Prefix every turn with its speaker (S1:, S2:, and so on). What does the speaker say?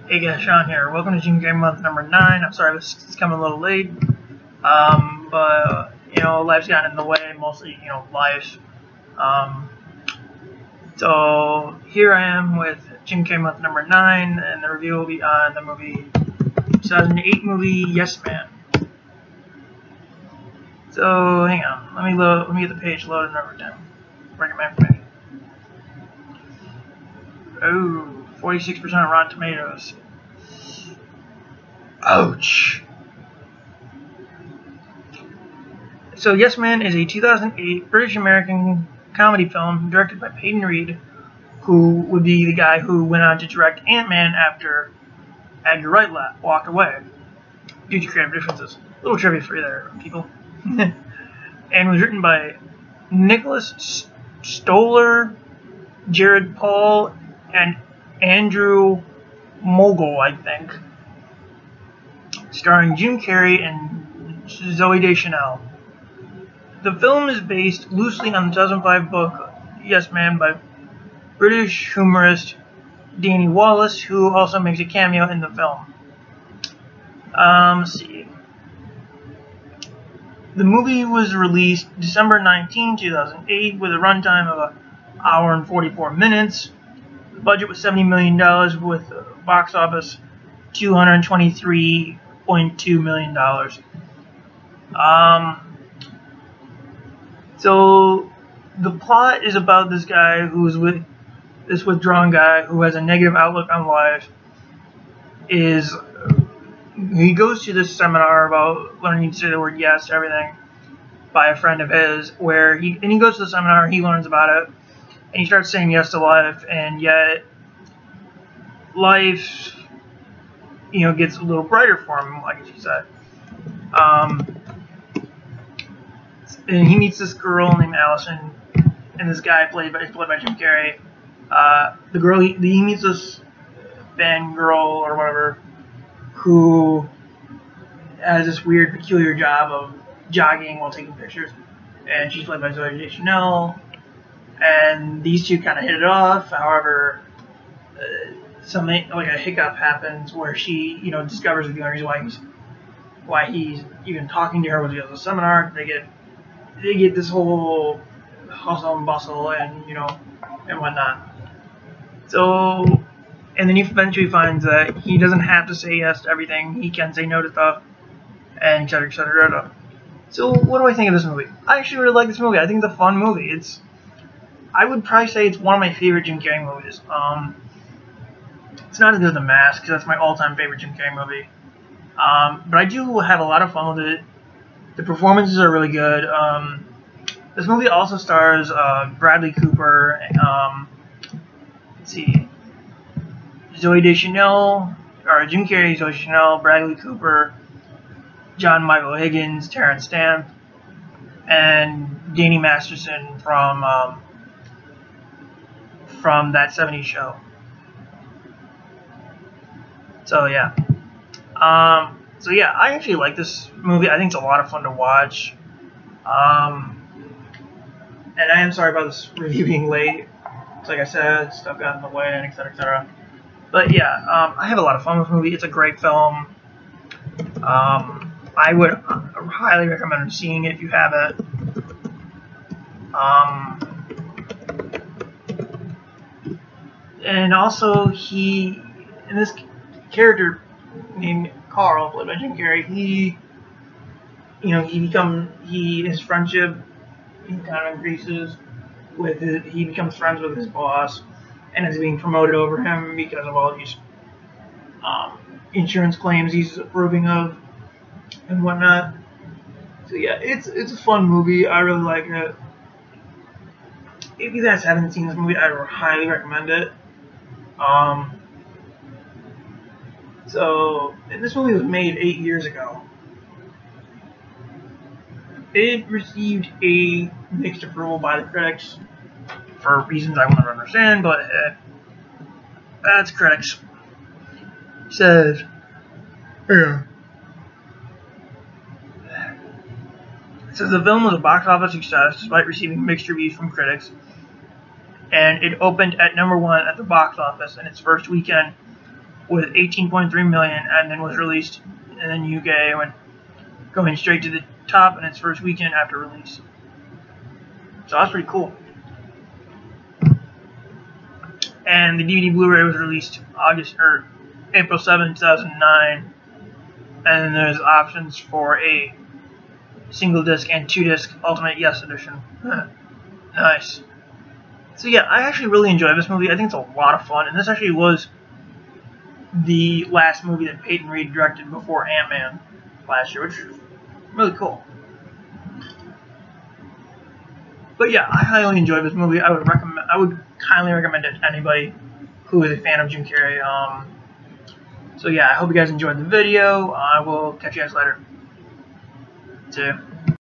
S1: Hey guys, Sean here. Welcome to Jim Carrey month number 9. I'm sorry this is coming a little late, but life's gotten in the way. Mostly, life. So here I am with Jim Carrey month number 9, and the review will be on the movie 2008 movie Yes Man. So hang on, let me get the page loaded over time. Bring my information. Oh, 46% on Rotten Tomatoes. Ouch. So Yes Man is a 2008 British-American comedy film directed by Peyton Reed, who would be the guy who went on to direct Ant-Man after Edgar Wright walked away due to creative differences. Little trivia for you there, people. And was written by Nicholas Stoller, Jared Paul, and Andrew Mogul, I think. Starring Jim Carrey and Zooey Deschanel. The film is based loosely on the 2005 book Yes Man by British humorist Danny Wallace, who also makes a cameo in the film. Let's see. The movie was released December 19, 2008, with a runtime of 1 hour and 44 minutes. The budget was $70 million, with box office $223.2 million. So the plot is about this guy who's with this withdrawn guy who has a negative outlook on life. He goes to this seminar about learning to say the word yes to everything by a friend of his, where he goes to the seminar, he learns about it, and he starts saying yes to life, and yet life gets a little brighter for him, like she said. And he meets this girl named Allison, and this guy played by Jim Carrey. The girl he meets this fan girl or whatever, who has this weird, peculiar job of jogging while taking pictures, and she's played by Zooey Deschanel. And these two kind of hit it off. However, something like a hiccup happens where she, discovers the only reason why he's even talking to her was because of the seminar. They get this whole hustle and bustle and and whatnot. So, and then he eventually finds that he doesn't have to say yes to everything. He can say no to stuff, and etc. etc. So, what do I think of this movie? I actually really like this movie. I think it's a fun movie. I would probably say it's one of my favorite Jim Carrey movies. It's not as good as The Mask, because that's my all-time favorite Jim Carrey movie. But I do have a lot of fun with it. The performances are really good. This movie also stars Bradley Cooper. Let's see, Zooey Deschanel, or Jim Carrey, Zooey Deschanel, Bradley Cooper, John Michael Higgins, Terrence Stamp, and Danny Masterson from That 70s Show. So yeah. I actually like this movie. I think it's a lot of fun to watch. And I am sorry about this review being late. Like I said, stuff got in the way, and etc. etc. But yeah, I have a lot of fun with this movie. It's a great film. I would highly recommend seeing it if you haven't. And also, this character named Carl, played by Jim Carrey, his friendship, he kind of increases he becomes friends with his boss, and is being promoted over him because of all these insurance claims he's approving of and whatnot. So yeah, it's a fun movie. I really like it. If you guys haven't seen this movie, I would highly recommend it. And this movie was made 8 years ago. It received a mixed approval by the critics for reasons I won't understand, but that's critics. Says, yeah. It says the film was a box office success despite receiving mixed reviews from critics, and it opened at #1 at the box office in its first weekend with 18.3 million, and then was released in the UK, went going straight to the top in its first weekend after release. So that's pretty cool. And the DVD Blu-ray was released April 7, 2009, and then there's options for a single disc and 2-disc Ultimate Yes Edition. Nice. So yeah, I actually really enjoyed this movie. I think it's a lot of fun, and this actually was the last movie that Peyton Reed directed before Ant-Man last year, which is really cool. But yeah, I highly enjoyed this movie. I would kindly recommend it to anybody who is a fan of Jim Carrey. So yeah, I hope you guys enjoyed the video. I will catch you guys later. See ya.